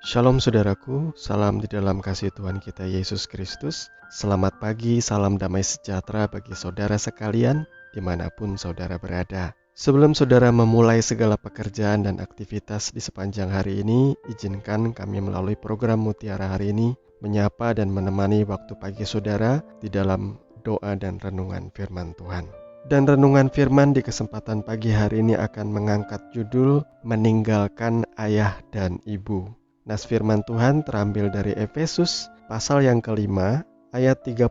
Shalom saudaraku, salam di dalam kasih Tuhan kita Yesus Kristus. Selamat pagi, salam damai sejahtera bagi saudara sekalian, dimanapun saudara berada. Sebelum saudara memulai segala pekerjaan dan aktivitas di sepanjang hari ini, izinkan kami melalui program Mutiara hari ini, menyapa dan menemani waktu pagi saudara di dalam doa dan renungan firman Tuhan. Dan renungan firman di kesempatan pagi hari ini akan mengangkat judul Meninggalkan Ayah dan Ibu. Nas firman Tuhan terambil dari Efesus pasal yang kelima ayat 31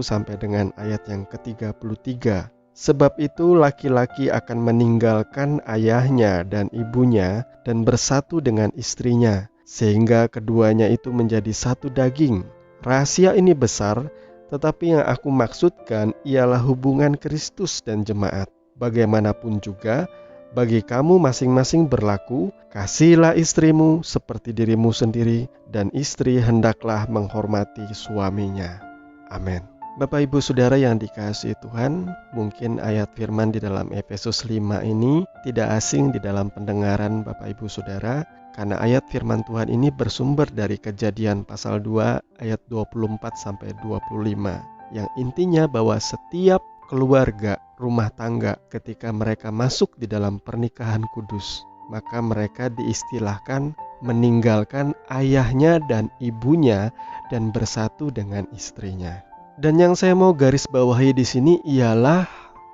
sampai dengan ayat yang ke-33. Sebab itu laki-laki akan meninggalkan ayahnya dan ibunya dan bersatu dengan istrinya, sehingga keduanya itu menjadi satu daging. Rahasia ini besar, tetapi yang aku maksudkan ialah hubungan Kristus dan jemaat. Bagaimanapun juga, bagi kamu masing-masing berlaku, kasihilah istrimu seperti dirimu sendiri, dan istri hendaklah menghormati suaminya. Amin. Bapak Ibu Saudara yang dikasihi Tuhan, mungkin ayat firman di dalam Efesus 5 ini tidak asing di dalam pendengaran Bapak Ibu Saudara, karena ayat firman Tuhan ini bersumber dari Kejadian pasal 2 ayat 24 sampai 25, yang intinya bahwa setiap keluarga, rumah tangga ketika mereka masuk di dalam pernikahan kudus, maka mereka diistilahkan meninggalkan ayahnya dan ibunya dan bersatu dengan istrinya. Dan yang saya mau garis bawahi di sini ialah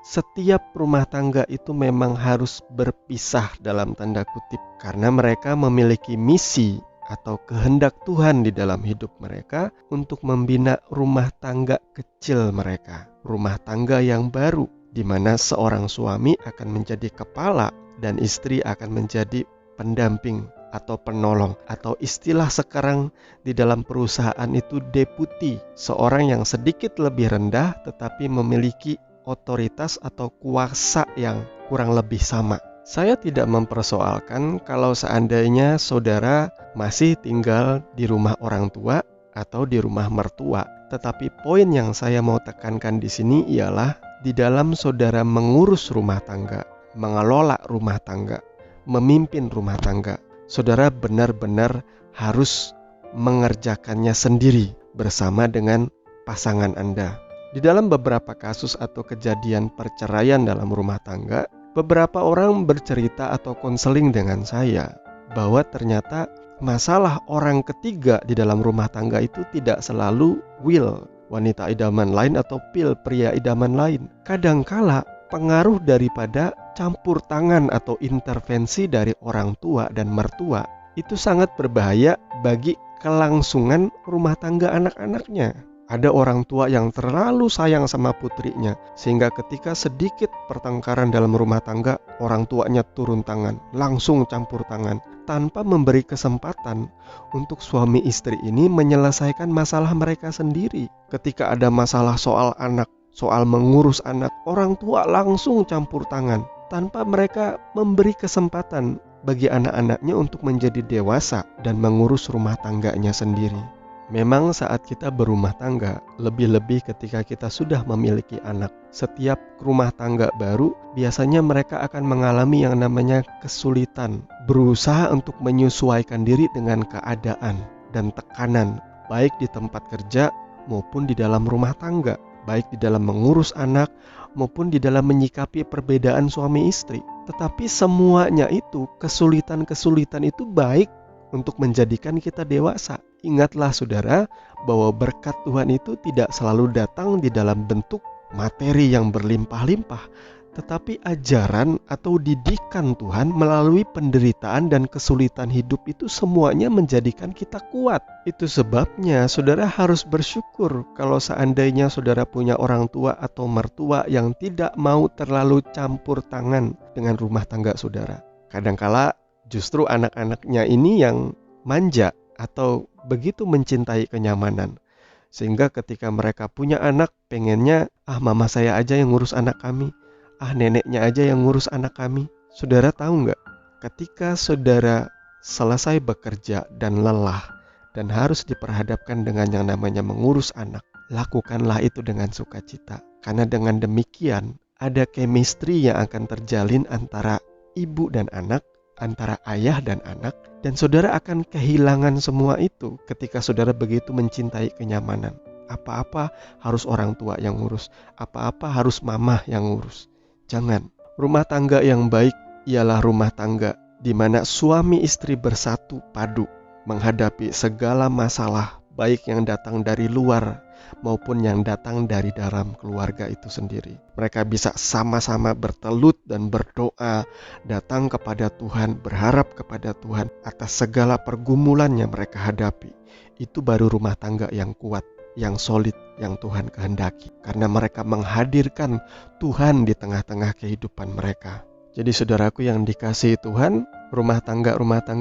setiap rumah tangga itu memang harus berpisah dalam tanda kutip, karena mereka memiliki misi atau kehendak Tuhan di dalam hidup mereka untuk membina rumah tangga kecil mereka, rumah tangga yang baru, di mana seorang suami akan menjadi kepala dan istri akan menjadi pendamping atau penolong, atau istilah sekarang di dalam perusahaan itu deputi, seorang yang sedikit lebih rendah tetapi memiliki otoritas atau kuasa yang kurang lebih sama. Saya tidak mempersoalkan kalau seandainya saudara masih tinggal di rumah orang tua atau di rumah mertua, tetapi poin yang saya mau tekankan di sini ialah di dalam saudara mengurus rumah tangga, mengelola rumah tangga, memimpin rumah tangga, saudara benar-benar harus mengerjakannya sendiri bersama dengan pasangan Anda. Di dalam beberapa kasus atau kejadian perceraian dalam rumah tangga, beberapa orang bercerita atau konseling dengan saya bahwa ternyata masalah orang ketiga di dalam rumah tangga itu tidak selalu Will, wanita idaman lain, atau Phil, pria idaman lain. Kadangkala pengaruh daripada campur tangan atau intervensi dari orang tua dan mertua itu sangat berbahaya bagi kelangsungan rumah tangga anak-anaknya. Ada orang tua yang terlalu sayang sama putrinya, sehingga ketika sedikit pertengkaran dalam rumah tangga, orang tuanya turun tangan, langsung campur tangan, tanpa memberi kesempatan untuk suami istri ini menyelesaikan masalah mereka sendiri. Ketika ada masalah soal anak, soal mengurus anak, orang tua langsung campur tangan, tanpa mereka memberi kesempatan bagi anak-anaknya untuk menjadi dewasa dan mengurus rumah tangganya sendiri. Memang saat kita berumah tangga, lebih-lebih ketika kita sudah memiliki anak, setiap rumah tangga baru biasanya mereka akan mengalami yang namanya kesulitan, berusaha untuk menyesuaikan diri dengan keadaan dan tekanan, baik di tempat kerja maupun di dalam rumah tangga, baik di dalam mengurus anak maupun di dalam menyikapi perbedaan suami istri. Tetapi semuanya itu, kesulitan-kesulitan itu baik untuk menjadikan kita dewasa. Ingatlah saudara, bahwa berkat Tuhan itu tidak selalu datang di dalam bentuk materi yang berlimpah-limpah, tetapi ajaran atau didikan Tuhan melalui penderitaan dan kesulitan hidup itu semuanya menjadikan kita kuat. Itu sebabnya saudara harus bersyukur kalau seandainya saudara punya orang tua atau mertua yang tidak mau terlalu campur tangan dengan rumah tangga saudara. Kadangkala justru anak-anaknya ini yang manja atau begitu mencintai kenyamanan, sehingga ketika mereka punya anak, pengennya mama saya aja yang ngurus anak kami, neneknya aja yang ngurus anak kami. Saudara tahu nggak, ketika saudara selesai bekerja dan lelah dan harus diperhadapkan dengan yang namanya mengurus anak, lakukanlah itu dengan sukacita, karena dengan demikian ada chemistry yang akan terjalin antara ibu dan anak, antara ayah dan anak, dan saudara akan kehilangan semua itu ketika saudara begitu mencintai kenyamanan. Apa-apa harus orang tua yang ngurus, apa-apa harus mamah yang ngurus. Jangan. Rumah tangga yang baik ialah rumah tangga di mana suami istri bersatu padu menghadapi segala masalah, baik yang datang dari luar maupun yang datang dari dalam keluarga itu sendiri. Mereka bisa sama-sama bertelut dan berdoa, datang kepada Tuhan, berharap kepada Tuhan atas segala pergumulan yang mereka hadapi. Itu baru rumah tangga yang kuat, yang solid, yang Tuhan kehendaki. Karena mereka menghadirkan Tuhan di tengah-tengah kehidupan mereka. Jadi saudaraku yang dikasihi Tuhan, rumah tangga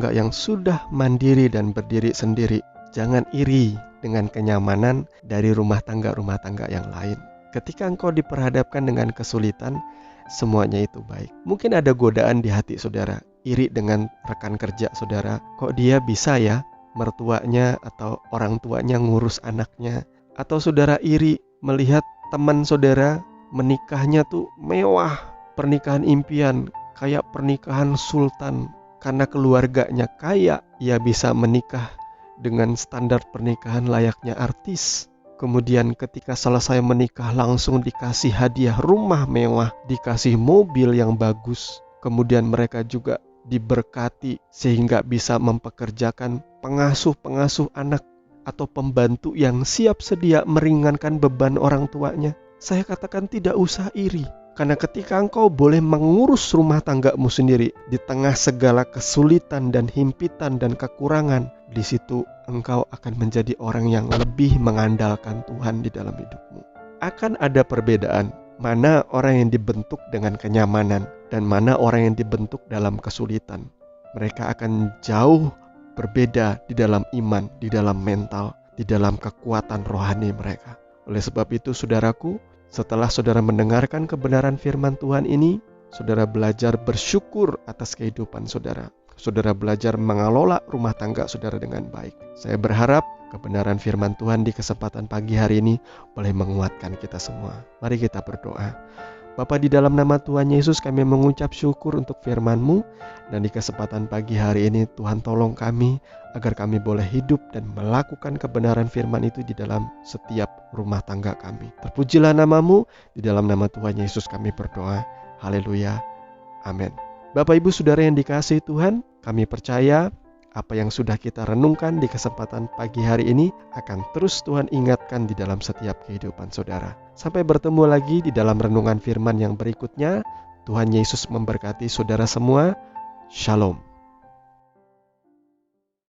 yang sudah mandiri dan berdiri sendiri, jangan iri dengan kenyamanan dari rumah tangga yang lain. Ketika engkau diperhadapkan dengan kesulitan, semuanya itu baik. Mungkin ada godaan di hati saudara, iri dengan rekan kerja saudara. Kok dia bisa ya, mertuanya atau orang tuanya ngurus anaknya? Atau saudara iri melihat teman saudara menikahnya tuh mewah, pernikahan impian, kayak pernikahan sultan. Karena keluarganya kaya, ia bisa menikah dengan standar pernikahan layaknya artis. Kemudian ketika selesai menikah langsung dikasih hadiah rumah mewah, dikasih mobil yang bagus. Kemudian mereka juga diberkati sehingga bisa mempekerjakan pengasuh-pengasuh anak atau pembantu yang siap sedia meringankan beban orang tuanya. Saya katakan tidak usah iri. Karena ketika engkau boleh mengurus rumah tanggamu sendiri di tengah segala kesulitan dan himpitan dan kekurangan, di situ engkau akan menjadi orang yang lebih mengandalkan Tuhan di dalam hidupmu. Akan ada perbedaan, mana orang yang dibentuk dengan kenyamanan dan mana orang yang dibentuk dalam kesulitan. Mereka akan jauh berbeda di dalam iman, di dalam mental, di dalam kekuatan rohani mereka. Oleh sebab itu saudaraku, setelah saudara mendengarkan kebenaran firman Tuhan ini, saudara belajar bersyukur atas kehidupan saudara. Saudara belajar mengelola rumah tangga saudara dengan baik. Saya berharap kebenaran firman Tuhan di kesempatan pagi hari ini boleh menguatkan kita semua. Mari kita berdoa. Bapa, di dalam nama Tuhan Yesus kami mengucap syukur untuk firman-Mu, dan di kesempatan pagi hari ini Tuhan tolong kami agar kami boleh hidup dan melakukan kebenaran firman itu di dalam setiap rumah tangga kami. Terpujilah nama-Mu, di dalam nama Tuhan Yesus kami berdoa. Haleluya. Amin. Bapak Ibu Saudara yang dikasihi Tuhan, kami percaya apa yang sudah kita renungkan di kesempatan pagi hari ini akan terus Tuhan ingatkan di dalam setiap kehidupan saudara. Sampai bertemu lagi di dalam renungan firman yang berikutnya. Tuhan Yesus memberkati saudara semua. Shalom.